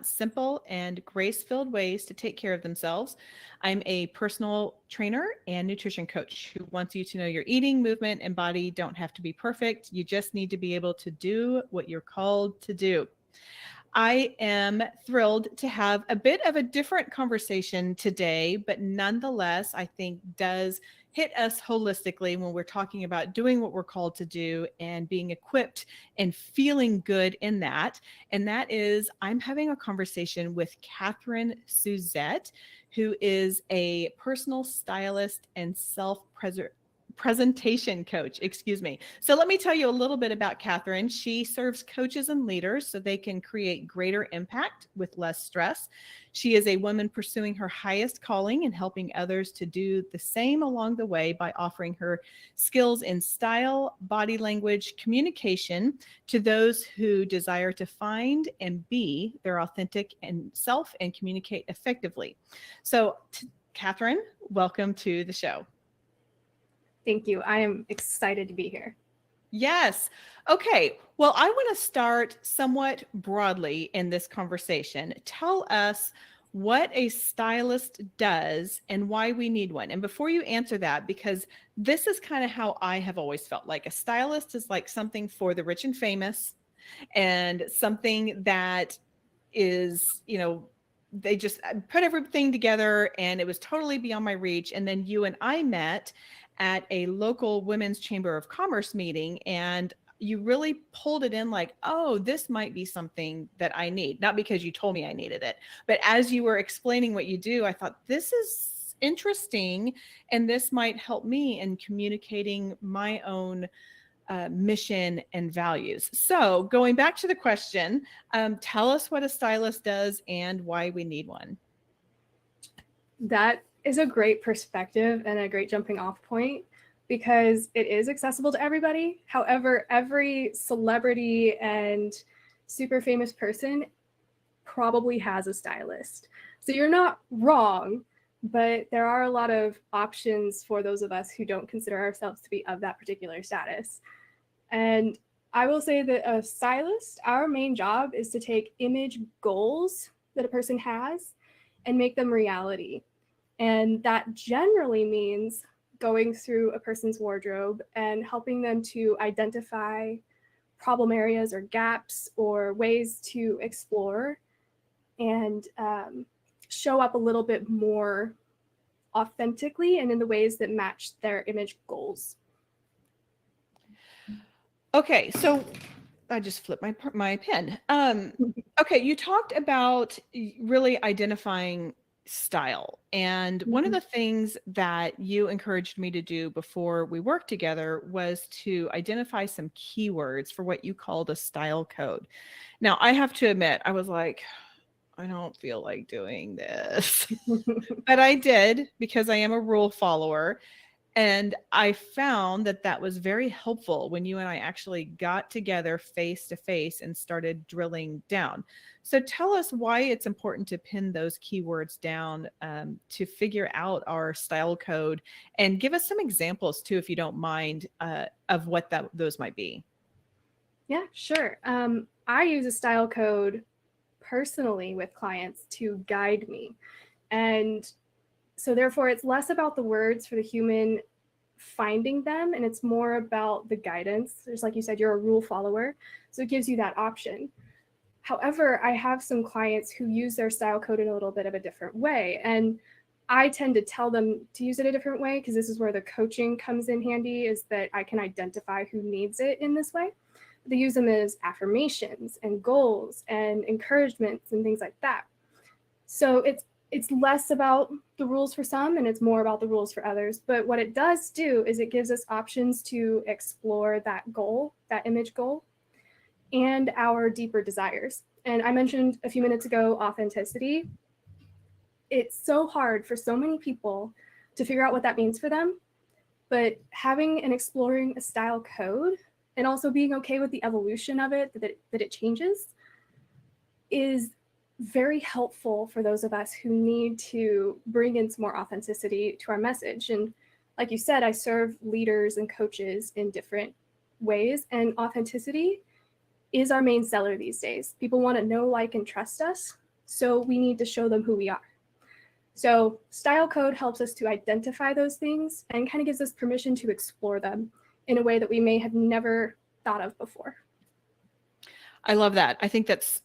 simple and grace-filled ways to take care of themselves. I'm a personal trainer and nutrition coach who wants you to know your eating, movement, and body don't have to be perfect. You just need to be able to do what you're called to do. I am thrilled to have a bit of a different conversation today, but nonetheless, I think does hit us holistically when we're talking about doing what we're called to do and being equipped and feeling good in that. And that is, I'm having a conversation with Katherine Suzette, who is a personal stylist and presentation coach, excuse me. So let me tell you a little bit about Katherine. She serves coaches and leaders so they can create greater impact with less stress. She is a woman pursuing her highest calling and helping others to do the same along the way by offering her skills in style, body language, communication to those who desire to find and be their authentic and self and communicate effectively. So, Katherine, welcome to the show. Thank you. I am excited to be here. Yes. Okay. Well, I want to start somewhat broadly in this conversation. Tell us what a stylist does and why we need one. And before you answer that, because this is kind of how I have always felt like a stylist is like something for the rich and famous and something that is, they just put everything together and it was totally beyond my reach. And then you and I met at a local Women's Chamber of Commerce meeting, and you really pulled it in like, oh, this might be something that I need. Not because you told me I needed it, but as you were explaining what you do, I thought this is interesting and this might help me in communicating my own mission and values. So going back to the question, tell us what a stylist does and why we need one. That is a great perspective and a great jumping off point because it is accessible to everybody. However, every celebrity and super famous person probably has a stylist. So you're not wrong, but there are a lot of options for those of us who don't consider ourselves to be of that particular status. And I will say that a stylist, our main job is to take image goals that a person has and make them reality. And that generally means going through a person's wardrobe and helping them to identify problem areas or gaps or ways to explore and show up a little bit more authentically and in the ways that match their image goals. Okay, so I just flipped my pen. Okay, you talked about really identifying style. And one of the things that you encouraged me to do before we worked together was to identify some keywords for what you called a style code. Now, I have to admit, I was like, I don't feel like doing this. But I did because I am a rule follower. And I found that that was very helpful when you and I actually got together face to face and started drilling down. So tell us why it's important to pin those keywords down to figure out our style code, and give us some examples too, if you don't mind, of what those might be. Yeah, sure. I use a style code personally with clients to guide me. And so therefore, it's less about the words for the human finding them, and it's more about the guidance. Just like you said, you're a rule follower, so it gives you that option. However, I have some clients who use their style code in a little bit of a different way, and I tend to tell them to use it a different way because this is where the coaching comes in handy, is that I can identify who needs it in this way. They use them as affirmations and goals and encouragements and things like that. So it's less about the rules for some and it's more about the rules for others. But what it does do is it gives us options to explore that goal, that image goal, and our deeper desires. And I mentioned a few minutes ago, authenticity. It's so hard for so many people to figure out what that means for them. But having and exploring a style code and also being okay with the evolution of it, that it changes, is very helpful for those of us who need to bring in some more authenticity to our message. And like you said, I serve leaders and coaches in different ways, and authenticity is our main seller these days. People want to know, like, and trust us. So we need to show them who we are. So style code helps us to identify those things and kind of gives us permission to explore them in a way that we may have never thought of before. I love that. I think that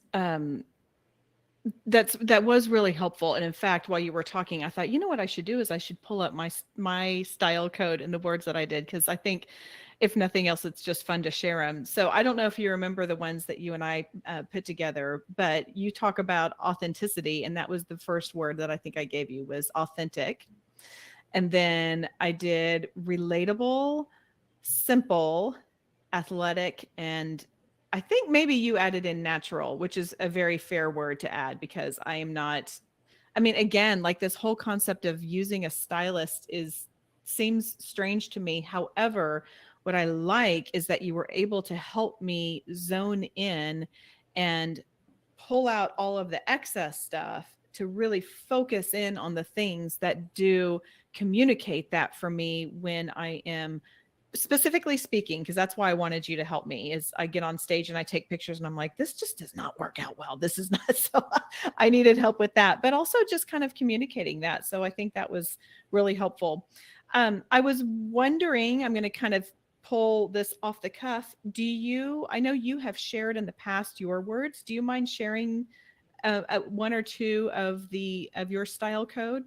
was really helpful. And in fact, while you were talking, I thought, you know what I should do is I should pull up my style code and the words that I did, because I think if nothing else, it's just fun to share them. So I don't know if you remember the ones that you and I put together, but you talk about authenticity, and that was the first word that I think I gave you was authentic. And then I did relatable, simple, athletic, and I think maybe you added in natural, which is a very fair word to add, because I am not, I mean, again, like this whole concept of using a stylist seems strange to me. However, what I like is that you were able to help me zone in and pull out all of the excess stuff to really focus in on the things that do communicate that for me when I am specifically speaking, because that's why I wanted you to help me. Is I get on stage and I take pictures and I'm like, this just does not work out well. This is not, so I needed help with that, but also just kind of communicating that. So I think that was really helpful. I was wondering, I'm going to kind of pull this off the cuff. I know you have shared in the past your words. Do you mind sharing one or two of your style code?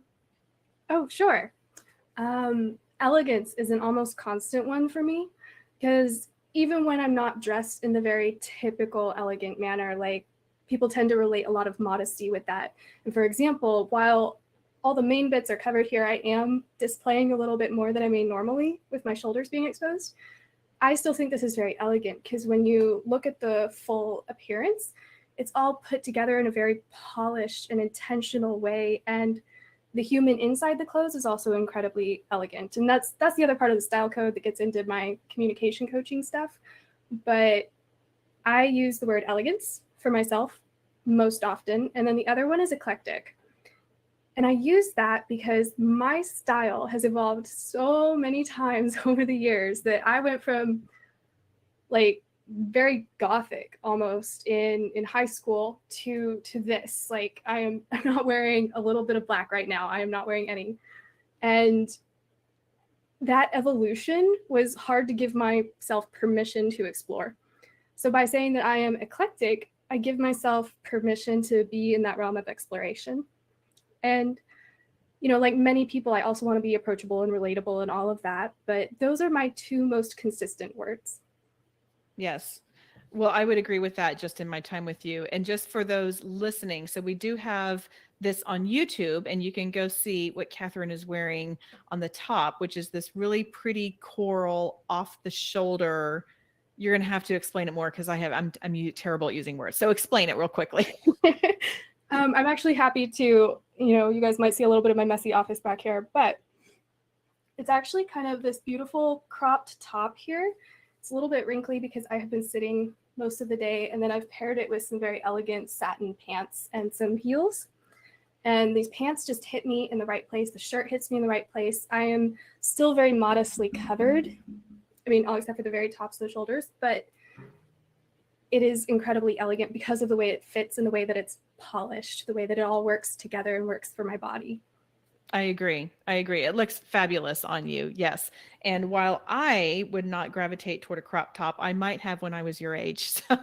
Oh, sure. Elegance is an almost constant one for me, because even when I'm not dressed in the very typical elegant manner, like people tend to relate a lot of modesty with that. And for example, while all the main bits are covered here, I am displaying a little bit more than I may normally with my shoulders being exposed. I still think this is very elegant, because when you look at the full appearance, it's all put together in a very polished and intentional way. And the human inside the clothes is also incredibly elegant. And that's the other part of the style code that gets into my communication coaching stuff. But I use the word elegance for myself most often. And then the other one is eclectic. And I use that because my style has evolved so many times over the years that I went from like very gothic almost in high school to this. Like I'm not wearing a little bit of black right now. I am not wearing any. And that evolution was hard to give myself permission to explore. So by saying that I am eclectic, I give myself permission to be in that realm of exploration. And like many people, I also want to be approachable and relatable and all of that, but those are my two most consistent words. Yes. Well, I would agree with that just in my time with you. And just for those listening, so we do have this on YouTube, and you can go see what Katherine is wearing on the top, which is this really pretty coral off the shoulder. You're going to have to explain it more, because I'm terrible at using words. So explain it real quickly. I'm actually happy to, you guys might see a little bit of my messy office back here, but it's actually kind of this beautiful cropped top here. It's a little bit wrinkly because I have been sitting most of the day, and then I've paired it with some very elegant satin pants and some heels. And these pants just hit me in the right place. The shirt hits me in the right place. I am still very modestly covered. I mean, all except for the very tops of the shoulders, but it is incredibly elegant because of the way it fits and the way that it's polished, the way that it all works together and works for my body. I agree. It looks fabulous on you. Yes. And while I would not gravitate toward a crop top, I might have when I was your age. So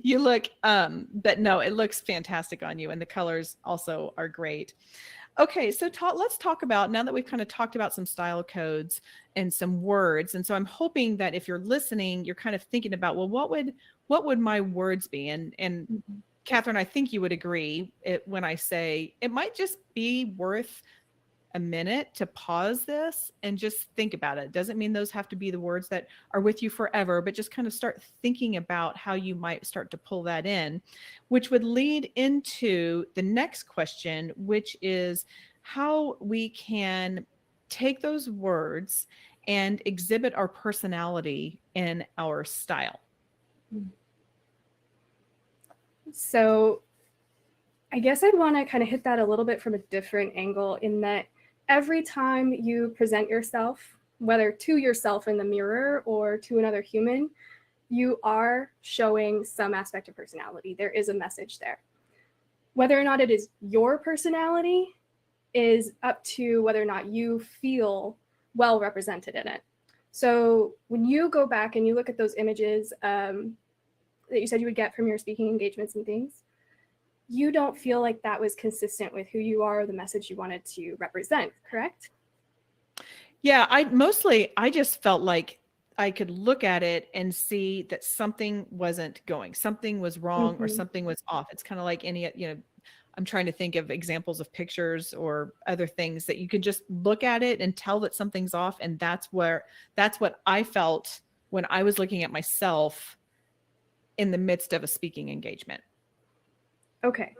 you look, but no, it looks fantastic on you. And the colors also are great. Okay. So let's talk about, now that we've kind of talked about some style codes and some words. And so I'm hoping that if you're listening, you're kind of thinking about, well, what would my words be? And Mm-hmm. Katherine, I think you would agree when I say it might just be worth a minute to pause this and just think about it. Doesn't mean those have to be the words that are with you forever, but just kind of start thinking about how you might start to pull that in, which would lead into the next question, which is how we can take those words and exhibit our personality in our style. So I guess I'd want to kind of hit that a little bit from a different angle, in that every time you present yourself, whether to yourself in the mirror or to another human, you are showing some aspect of personality. There is a message there. Whether or not it is your personality is up to whether or not you feel well represented in it. So when you go back and you look at those images that you said you would get from your speaking engagements and things, you don't feel like that was consistent with who you are or the message you wanted to represent, correct? Yeah, I just felt like I could look at it and see that something wasn't going, something was wrong or Mm-hmm. something was off. It's kind of like any, I'm trying to think of examples of pictures or other things that you can just look at it and tell that something's off. And that's what I felt when I was looking at myself in the midst of a speaking engagement. Okay.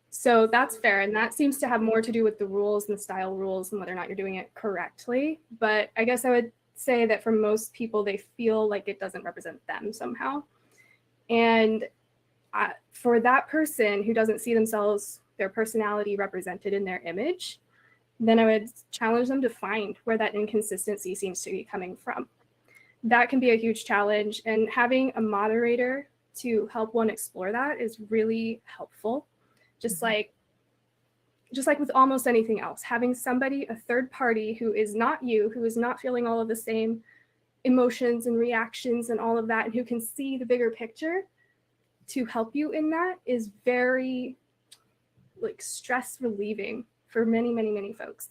So that's fair. And that seems to have more to do with the rules and the style rules and whether or not you're doing it correctly. But I guess I would say that for most people, they feel like it doesn't represent them somehow. And for that person who doesn't see themselves, their personality represented in their image, then I would challenge them to find where that inconsistency seems to be coming from. That can be a huge challenge. And having a moderator to help one explore that is really helpful. Just like with almost anything else, having somebody, a third party who is not you, who is not feeling all of the same emotions and reactions and all of that, and who can see the bigger picture to help you in that is very like stress relieving for many, many, many folks.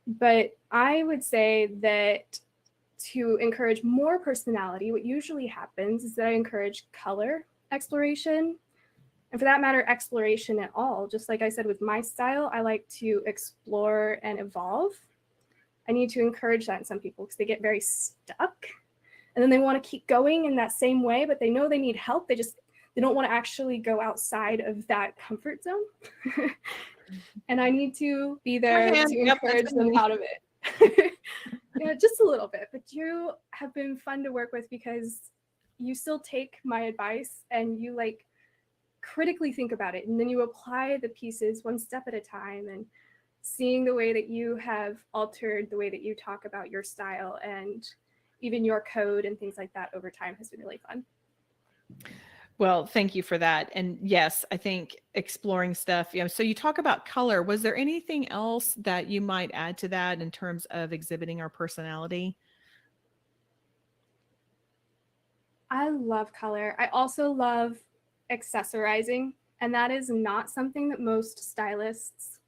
But I would say that to encourage more personality, what usually happens is that I encourage color exploration. And for that matter, exploration at all. Just like I said with my style, I like to explore and evolve. I need to encourage that in some people because they get very stuck. And then they want to keep going in that same way, but they know they need help. They don't want to actually go outside of that comfort zone. And I need to be there to encourage them out of it. Yeah, just a little bit. But you have been fun to work with because you still take my advice and you like critically think about it, and then you apply the pieces one step at a time, and seeing the way that you have altered the way that you talk about your style and even your code and things like that over time has been really fun. Well, thank you for that. And yes, I think exploring stuff, so you talk about color. Was there anything else that you might add to that in terms of exhibiting our personality? I love color. I also love accessorizing, and that is not something that most stylists,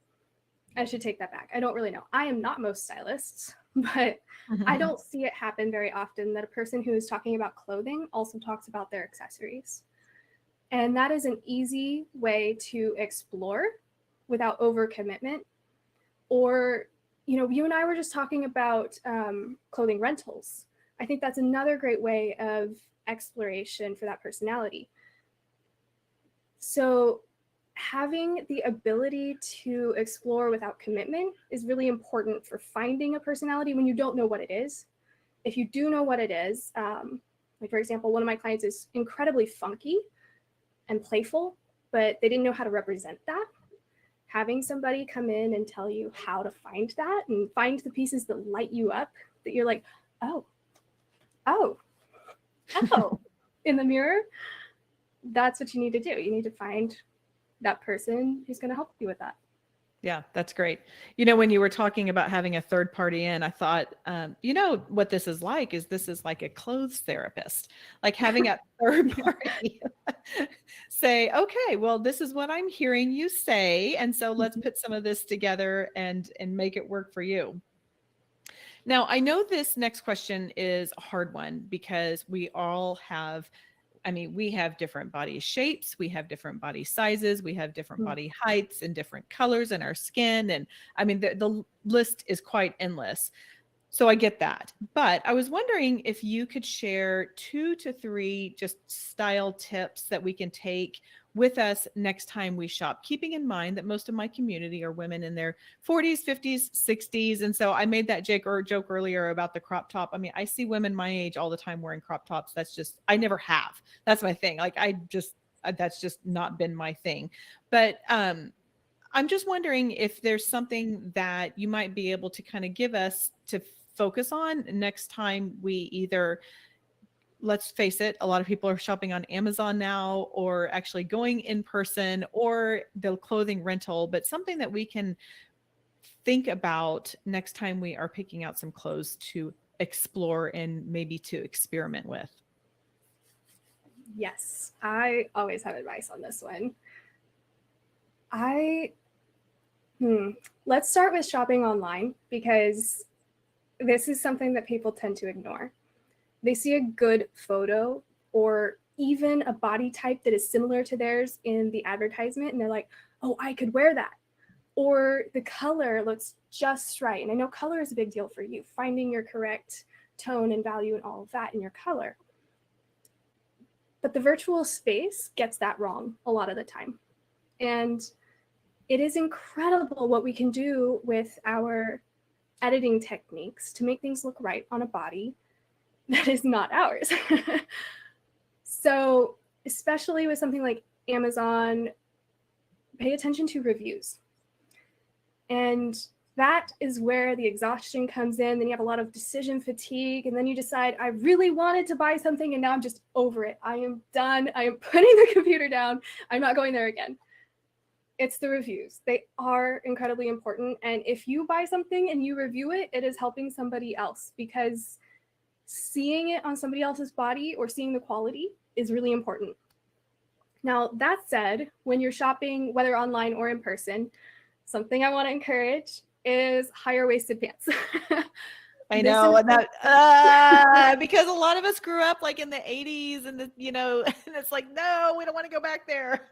I should take that back. I don't really know. I am not most stylists, but I don't see it happen very often that a person who is talking about clothing also talks about their accessories. And that is an easy way to explore without overcommitment. Or, you and I were just talking about clothing rentals. I think that's another great way of exploration for that personality. So having the ability to explore without commitment is really important for finding a personality when you don't know what it is. If you do know what it is, like for example, one of my clients is incredibly funky and playful, but they didn't know how to represent that. Having somebody come in and tell you how to find that and find the pieces that light you up, that you're like, oh, in the mirror, that's what you need to do. You need to find that person who's going to help you with that. Yeah, that's great. When you were talking about having a third party in, I thought, what this is like a clothes therapist, like having a third party say, okay, well, this is what I'm hearing you say. And so let's put some of this together and make it work for you. Now, I know this next question is a hard one because we have different body shapes, we have different body sizes, we have different body heights and different colors in our skin. And the list is quite endless. So I get that. But I was wondering if you could share 2 to 3 just style tips that we can take with us next time we shop, keeping in mind that most of my community are women in their 40s, 50s, 60s. And so I made that joke earlier about the crop top. I see women my age all the time wearing crop tops. I never have. That's my thing. That's just not been my thing. But I'm just wondering if there's something that you might be able to kind of give us to focus on next time we either let's face it, a lot of people are shopping on Amazon now, or actually going in person, or the clothing rental, but something that we can think about next time we are picking out some clothes to explore and maybe to experiment with. Yes, I always have advice on this one. I let's start with shopping online, because this is something that people tend to ignore. They see a good photo or even a body type that is similar to theirs in the advertisement, and they're like, oh, I could wear that. Or the color looks just right. And I know color is a big deal for you, finding your correct tone and value and all of that in your color. But the virtual space gets that wrong a lot of the time. And it is incredible what we can do with our editing techniques to make things look right on a body that is not ours. So, especially with something like Amazon, pay attention to reviews. And that is where the exhaustion comes in. Then you have a lot of decision fatigue, and then you decide, I really wanted to buy something and now I'm just over it. I am done. I am putting the computer down. I'm not going there again. It's the reviews. They are incredibly important. And if you buy something and you review it, it is helping somebody else, because seeing it on somebody else's body or seeing the quality is really important. Now, that said, when you're shopping, whether online or in person, something I want to encourage is higher waisted pants. I know, and that because a lot of us grew up like in the 80s and and it's like, no, we don't want to go back there.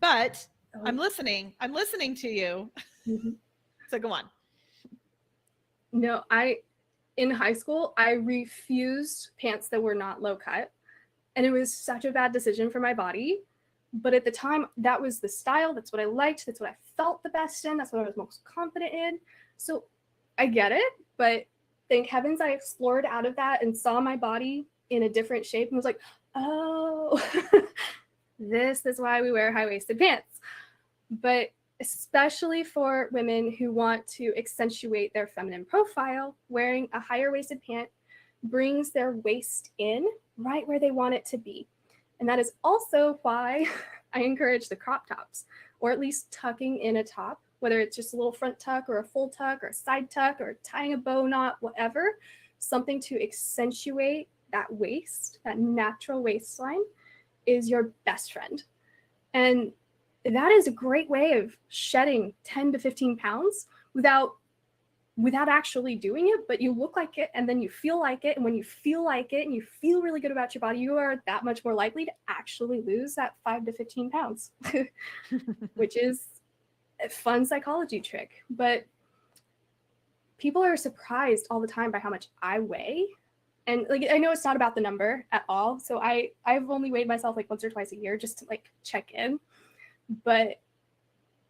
But I'm listening to you. Mm-hmm. So go on. No, in high school, I refused pants that were not low cut. And it was such a bad decision for my body. But at the time, that was the style. That's what I liked. That's what I felt the best in. That's what I was most confident in. So I get it. But thank heavens I explored out of that and saw my body in a different shape and was like, oh, this is why we wear high-waisted pants. But especially for women who want to accentuate their feminine profile, wearing a higher waisted pant brings their waist in right where they want it to be. And that is also why I encourage the crop tops, or at least tucking in a top, whether it's just a little front tuck or a full tuck or a side tuck or tying a bow knot, whatever, something to accentuate that waist, that natural waistline is your best friend. And that is a great way of shedding 10 to 15 pounds without actually doing it, but you look like it and then you feel like it. And when you feel like it and you feel really good about your body, you are that much more likely to actually lose that 5 to 15 pounds, which is a fun psychology trick. But people are surprised all the time by how much I weigh. And like, I know it's not about the number at all. So I've only weighed myself like once or twice a year just to like check in. But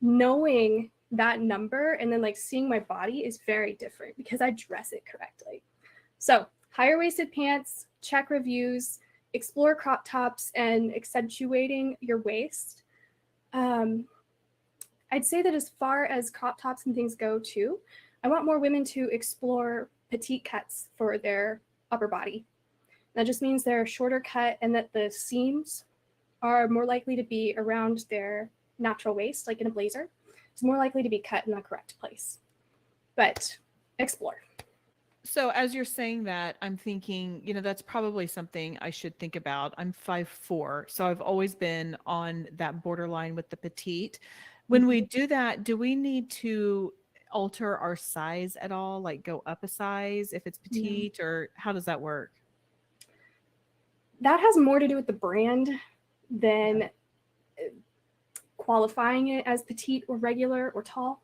knowing that number and then like seeing my body is very different because I dress it correctly. So higher waisted pants, check reviews, explore crop tops and accentuating your waist. I'd say that as far as crop tops and things go too, I want more women to explore petite cuts for their upper body. That just means they're shorter cut and that the seams are more likely to be around their natural waist, like in a blazer. It's more likely to be cut in the correct place. But explore. So as you're saying that, I'm thinking, that's probably something I should think about. I'm 5'4", so I've always been on that borderline with the petite. When we do that, do we need to alter our size at all? Like go up a size if it's petite, or how does that work? That has more to do with the brand than qualifying it as petite or regular or tall.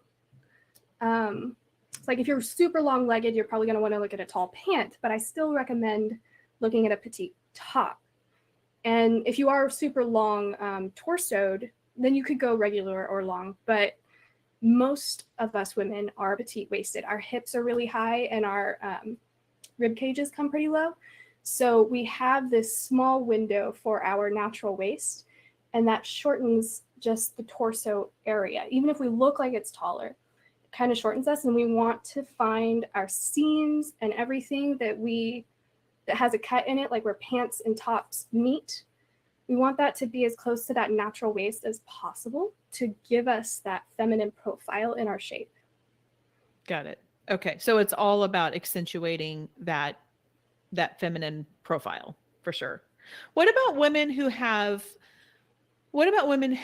It's like if you're super long-legged, you're probably going to want to look at a tall pant, but I still recommend looking at a petite top. And if you are super long torsoed, then you could go regular or long, but most of us women are petite waisted. Our hips are really high and our rib cages come pretty low. So we have this small window for our natural waist, and that shortens just the torso area. Even if we look like it's taller, it kind of shortens us, and we want to find our seams and everything that we that has a cut in it, like where pants and tops meet. We want that to be as close to that natural waist as possible to give us that feminine profile in our shape. Got it. Okay. So it's all about accentuating that feminine profile for sure. What about women who have what about women,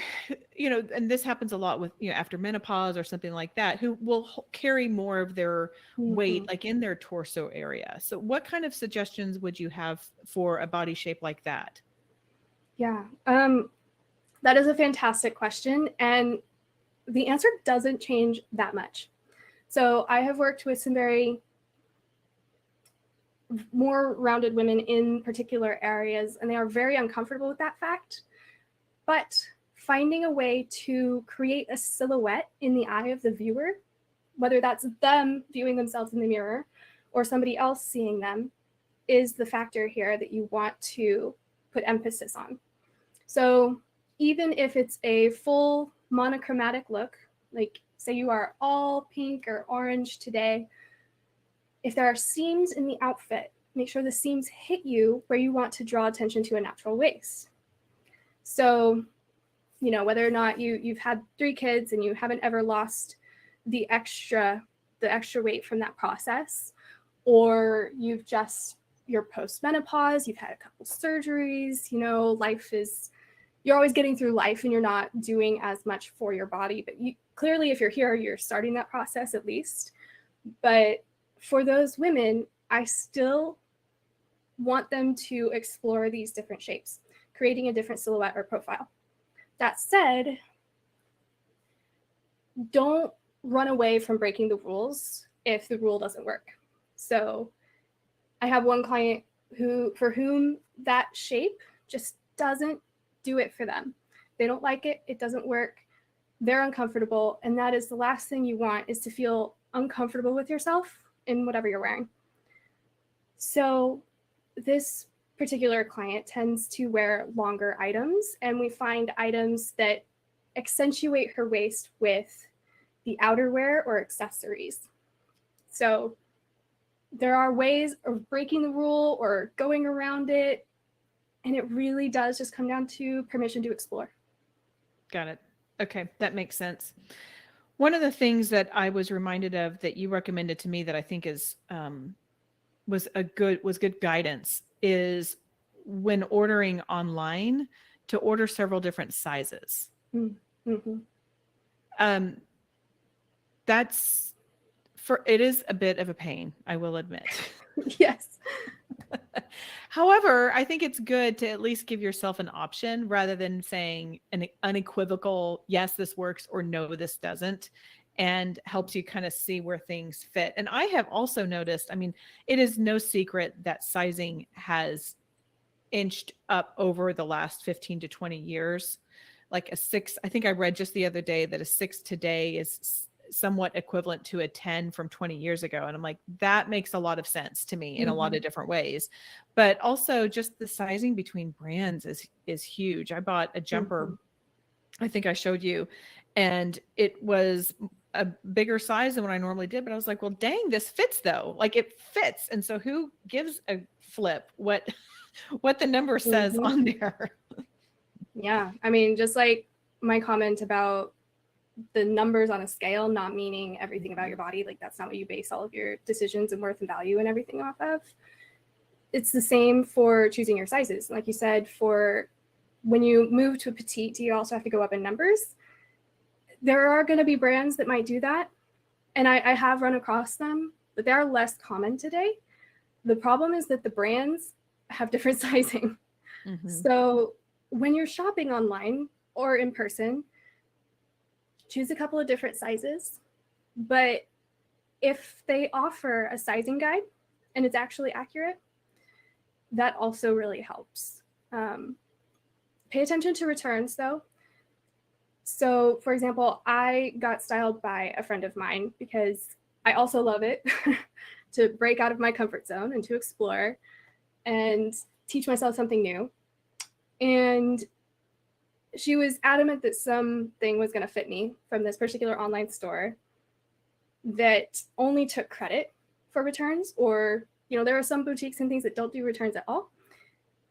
and this happens a lot with, after menopause or something like that, who will carry more of their weight, Mhm. like in their torso area. So what kind of suggestions would you have for a body shape like that? Yeah, that is a fantastic question. And the answer doesn't change that much. So I have worked with some very more rounded women in particular areas, and they are very uncomfortable with that fact. But finding a way to create a silhouette in the eye of the viewer, whether that's them viewing themselves in the mirror or somebody else seeing them, is the factor here that you want to put emphasis on. So even if it's a full monochromatic look, like say you are all pink or orange today, if there are seams in the outfit, make sure the seams hit you where you want to draw attention to a natural waist. So, whether or not you've had 3 kids and you haven't ever lost the extra weight from that process, or you're post-menopause, you've had a couple surgeries, you're always getting through life and you're not doing as much for your body. But clearly, if you're here, you're starting that process at least. But for those women, I still want them to explore these different shapes, creating a different silhouette or profile. That said, don't run away from breaking the rules if the rule doesn't work. So I have one client for whom that shape just doesn't do it for them. They don't like it. It doesn't work. They're uncomfortable. And that is the last thing you want, is to feel uncomfortable with yourself in whatever you're wearing. So this particular client tends to wear longer items, and we find items that accentuate her waist with the outerwear or accessories. So there are ways of breaking the rule or going around it, and it really does just come down to permission to explore. Got it. Okay, that makes sense. One of the things that I was reminded of that you recommended to me that I think is was good guidance is when ordering online to order several different sizes. Mm-hmm. It is a bit of a pain, I will admit. Yes. However, I think it's good to at least give yourself an option rather than saying an unequivocal, yes, this works, or no, this doesn't, and helps you kind of see where things fit. And I have also noticed, it is no secret that sizing has inched up over the last 15 to 20 years. Like a 6, I think I read just the other day that a 6 today is somewhat equivalent to a 10 from 20 years ago. And I'm like, that makes a lot of sense to me in a lot of different ways. But also just the sizing between brands is huge. I bought a jumper, I think I showed you, and it was a bigger size than what I normally did. But I was like, well, dang, this fits though. Like it fits. And so who gives a flip what the number says on there? Yeah. Just like my comment about the numbers on a scale not meaning everything about your body, like that's not what you base all of your decisions and worth and value and everything off of. It's the same for choosing your sizes. Like you said, for when you move to a petite, you also have to go up in numbers. There are going to be brands that might do that, and I have run across them, but they are less common today. The problem is that the brands have different sizing. So when you're shopping online or in person, choose a couple of different sizes. But if they offer a sizing guide and it's actually accurate, that also really helps. Pay attention to returns though. So for example, I got styled by a friend of mine because I also love it to break out of my comfort zone and to explore and teach myself something new. And she was adamant that something was going to fit me from this particular online store that only took credit for returns, or There are some boutiques and things that don't do returns at all.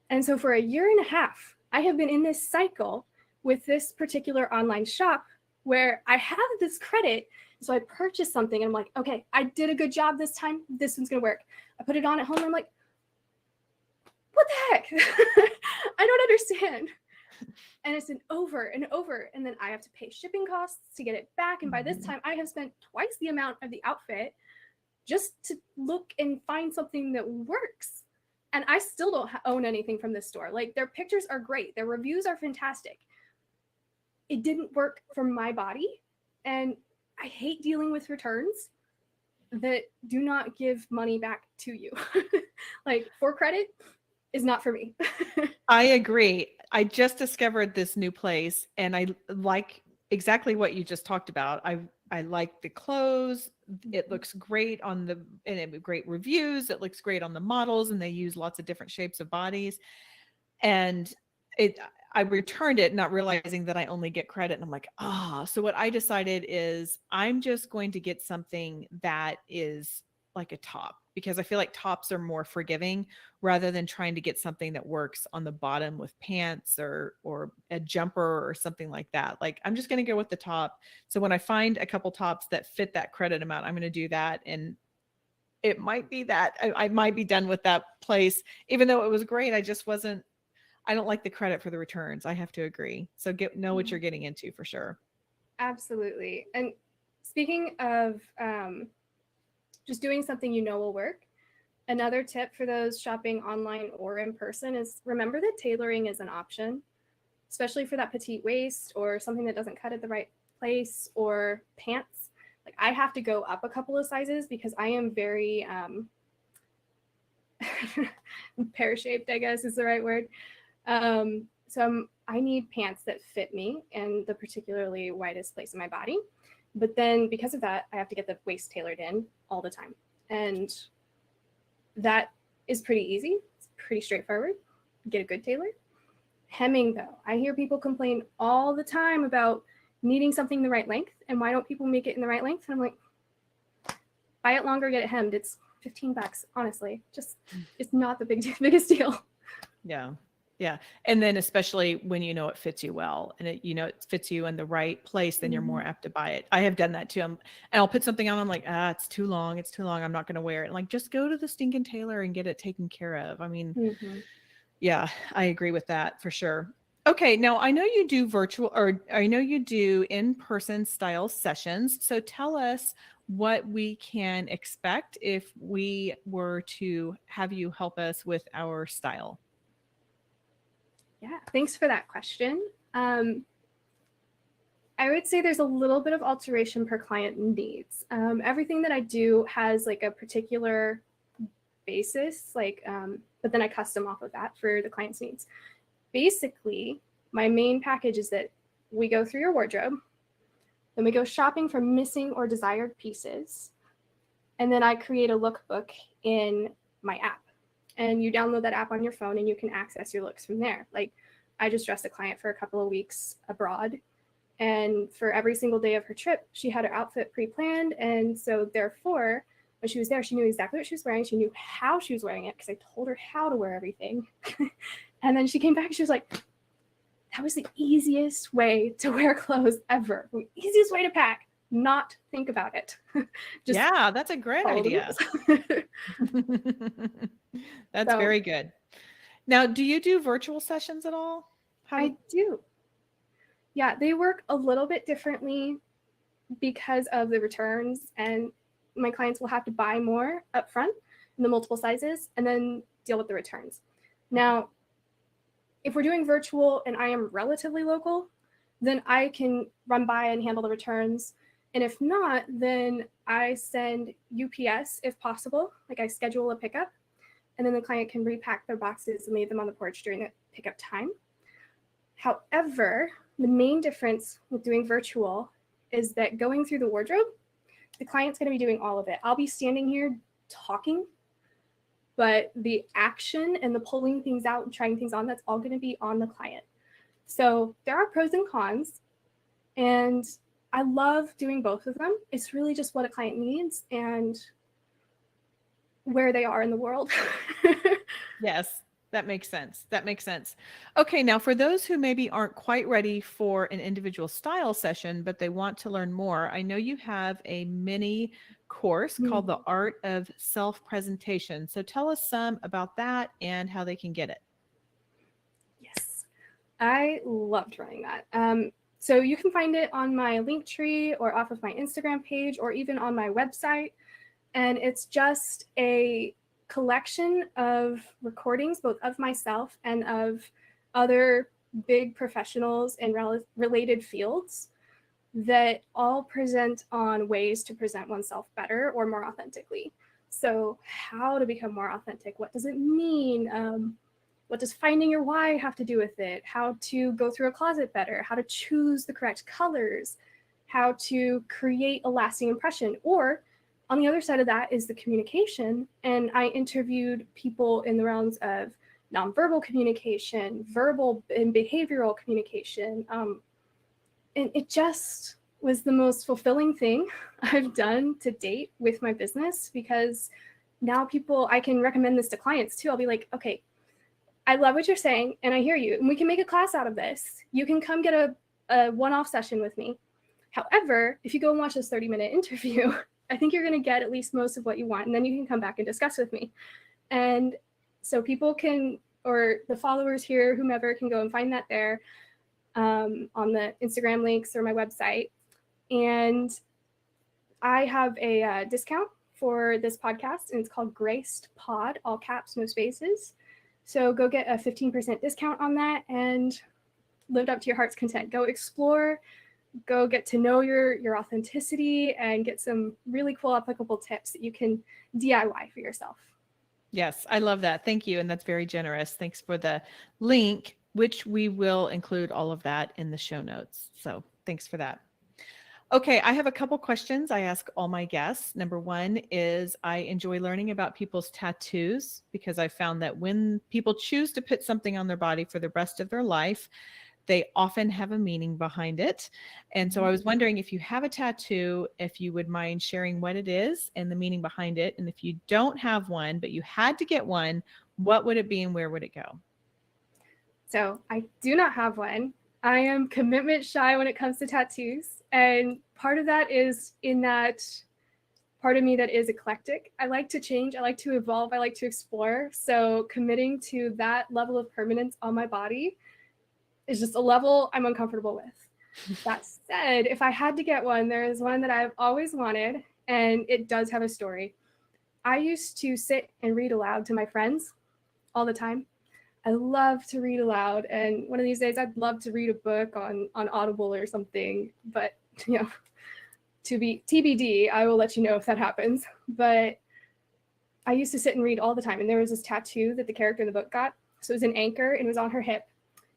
And so for a year and a half, I have been in this cycle with this particular online shop where I have this credit. So I purchased something and I'm like, okay, I did a good job this time. This one's going to work. I put it on at home and I'm like, what the heck? I don't understand. And it's an over and over. And then I have to pay shipping costs to get it back. And by this time, I have spent twice the amount of the outfit just to look and find something that works. And I still don't own anything from this store. Like, their pictures are great. Their reviews are fantastic. It didn't work for my body. And I hate dealing with returns that do not give money back to you. Like, for credit is not for me. I agree. I just discovered this new place and I like exactly what you just talked about. I like the clothes. It looks great on the, and it great reviews. It looks great on the models and they use lots of different shapes of bodies. And I returned it not realizing that I only get credit. And I'm like, so what I decided is I'm just going to get something that is like a top, because I feel like tops are more forgiving rather than trying to get something that works on the bottom with pants or a jumper or something like that. Like, I'm just going to go with the top. So when I find a couple tops that fit that credit amount, I'm going to do that. And it might be that I might be done with that place, even though it was great. I don't like the credit for the returns. I have to agree. So know what you're getting into for sure. Absolutely. And speaking of just doing something will work, another tip for those shopping online or in person is remember that tailoring is an option, especially for that petite waist or something that doesn't cut at the right place, or pants. Like, I have to go up a couple of sizes because I am very pear-shaped, I guess is the right word. So I need pants that fit me in the particularly widest place in my body. But then because of that, I have to get the waist tailored in all the time. And that is pretty easy. It's pretty straightforward. Get a good tailor. Hemming, though. I hear people complain all the time about needing something the right length. And why don't people make it in the right length? And I'm like, buy it longer, get it hemmed. It's $15, honestly. Just, it's not the biggest deal. Yeah. Yeah. And then especially when it fits you well and it fits you in the right place, then you're more apt to buy it. I have done that too. And I'll put something on. I'm like, it's too long. It's too long. I'm not going to wear it. Like, just go to the stinking tailor and get it taken care of. I mean, yeah, I agree with that for sure. Okay. Now I know you do virtual, or I know you do in-person style sessions. So tell us what we can expect if we were to have you help us with our style. Yeah, thanks for that question. I would say there's a little bit of alteration per client needs. Everything that I do has like a particular basis, but then I custom off of that for the client's needs. Basically, my main package is that we go through your wardrobe, then we go shopping for missing or desired pieces, and then I create a lookbook in my app. And you download that app on your phone and you can access your looks from there. Like, I just dressed a client for a couple of weeks abroad, and for every single day of her trip, she had her outfit pre-planned. And so therefore, when she was there, she knew exactly what she was wearing. She knew how she was wearing it because I told her how to wear everything. And then she came back and she was like, that was the easiest way to wear clothes ever. The easiest way to pack. Not think about it. Just yeah, that's a great idea. That's very good. Now, do you do virtual sessions at all? I do. Yeah, they work a little bit differently because of the returns, and my clients will have to buy more upfront in the multiple sizes and then deal with the returns. Now, if we're doing virtual and I am relatively local, then I can run by and handle the returns. And if not, then I send UPS if possible. Like, I schedule a pickup, and then the client can repack their boxes and leave them on the porch during the pickup time. However, the main difference with doing virtual is that going through the wardrobe, the client's going to be doing all of it. I'll be standing here talking, but the action and the pulling things out and trying things on, that's all going to be on the client. So there are pros and cons, and I love doing both of them. It's really just what a client needs. And where they are in the world. Yes, that makes sense. That makes sense. Okay, now for those who maybe aren't quite ready for an individual style session, but they want to learn more, I know you have a mini course called The Mm, Art of Self-Presentation. So tell us some about that and how they can get it. yes, I loved running that. So you can find it on my link tree or off of my Instagram page or even on my website. And it's just a collection of recordings, both of myself and of other big professionals in related fields that all present on ways to present oneself better or more authentically. So, how to become more authentic? What does it mean? What does finding your why have to do with it? How to go through a closet better? How to choose the correct colors? How to create a lasting impression? Or on the other side of that is the communication. And I interviewed people in the realms of nonverbal communication, verbal and behavioral communication, and it just was the most fulfilling thing I've done to date with my business, because now I can recommend this to clients too. I'll be like, okay, I love what you're saying and I hear you, and we can make a class out of this. You can come get a one-off session with me. However, if you go and watch this 30-minute interview, I think you're going to get at least most of what you want, and then you can come back and discuss with me. And so people can, or the followers here, whomever, can go and find that there on the Instagram links or my website. And I have a discount for this podcast, and it's called Graced Pod, all caps, no spaces. So go get a 15% discount on that and live up to your heart's content. Go explore, go get to know your authenticity, and get some really cool applicable tips that you can DIY for yourself. Yes, I love that. Thank you. And that's very generous. Thanks for the link, which we will include all of that in the show notes. So thanks for that. Okay, I have a couple questions I ask all my guests. Number one is I enjoy learning about people's tattoos because I found that when people choose to put something on their body for the rest of their life, they often have a meaning behind it. And so I was wondering, if you have a tattoo, if you would mind sharing what it is and the meaning behind it. And if you don't have one, but you had to get one, what would it be and where would it go? So I do not have one. I am commitment shy when it comes to tattoos. And part of that is in that part of me that is eclectic. I like to change. I like to evolve. I like to explore. So committing to that level of permanence on my body is just a level I'm uncomfortable with. That said, if I had to get one, there is one that I've always wanted, and it does have a story. I used to sit and read aloud to my friends all the time. I love to read aloud, and one of these days I'd love to read a book on Audible or something, but to be TBD, I will let you know if that happens. But I used to sit and read all the time, and there was this tattoo that the character in the book got. So it was an anchor, and it was on her hip,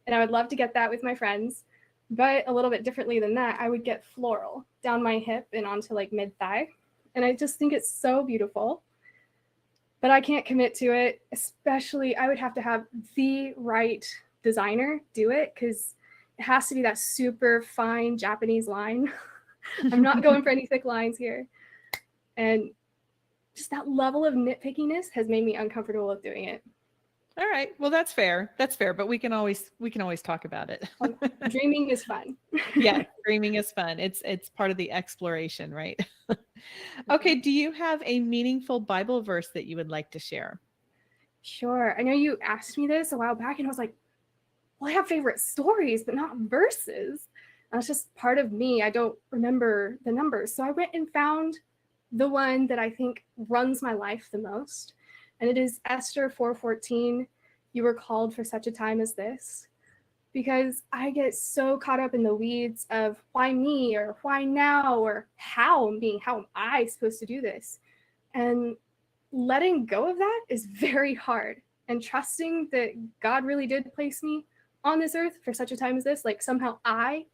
and I would love to get that with my friends. But a little bit differently than that, I would get floral down my hip and onto like mid-thigh, and I just think it's so beautiful. But I can't commit to it, especially I would have to have the right designer do it, because it has to be that super fine Japanese line. I'm not going for any thick lines here. And just that level of nitpickiness has made me uncomfortable with doing it. All right. Well, that's fair. That's fair, but we can always talk about it. Dreaming is fun. Yeah, dreaming is fun. It's part of the exploration, right? Okay, do you have a meaningful Bible verse that you would like to share? Sure. I know you asked me this a while back, and I was like, well, I have favorite stories, but not verses. That's just part of me. I don't remember the numbers. So I went and found the one that I think runs my life the most. And it is Esther 4:14. You were called for such a time as this. Because I get so caught up in the weeds of why me, or why now, or how am I supposed to do this? And letting go of that is very hard. And trusting that God really did place me on this earth for such a time as this, like somehow I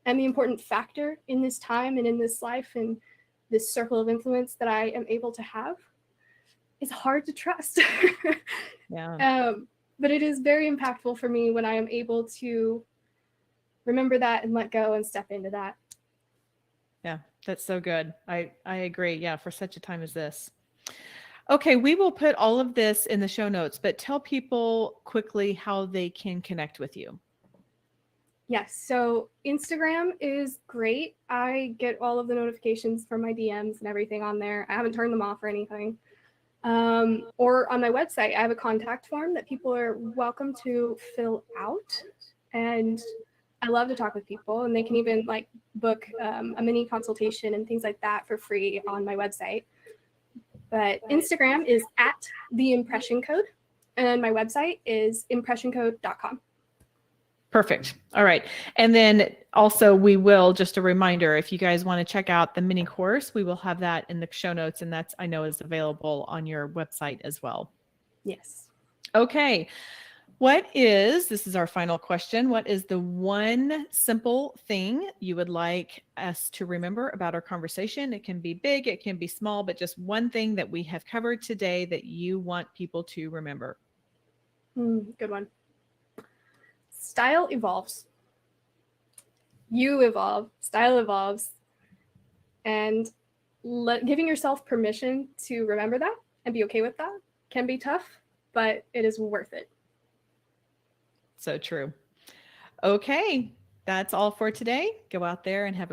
am the important factor in this time and in this life and this circle of influence that I am able to have, is hard to trust. Yeah. But it is very impactful for me when I am able to remember that and let go and step into that. Yeah, that's so good. I agree. Yeah, for such a time as this. Okay, we will put all of this in the show notes, but tell people quickly how they can connect with you. Yes, so Instagram is great. I get all of the notifications from my DMs and everything on there. I haven't turned them off or anything. Or on my website, I have a contact form that people are welcome to fill out. And I love to talk with people, and they can even like book a mini consultation and things like that for free on my website. But Instagram is at the impression code, and my website is impressioncode.com. Perfect. All right. And then also we will, just a reminder, if you guys want to check out the mini course, we will have that in the show notes, and that's, I know, is available on your website as well. Yes. Okay. This is our final question. What is the one simple thing you would like us to remember about our conversation? It can be big, it can be small, but just one thing that we have covered today that you want people to remember. Good one. Style evolves. You evolve, style evolves, and giving yourself permission to remember that and be okay with that can be tough, but it is worth it. So true. Okay, that's all for today. Go out there and have a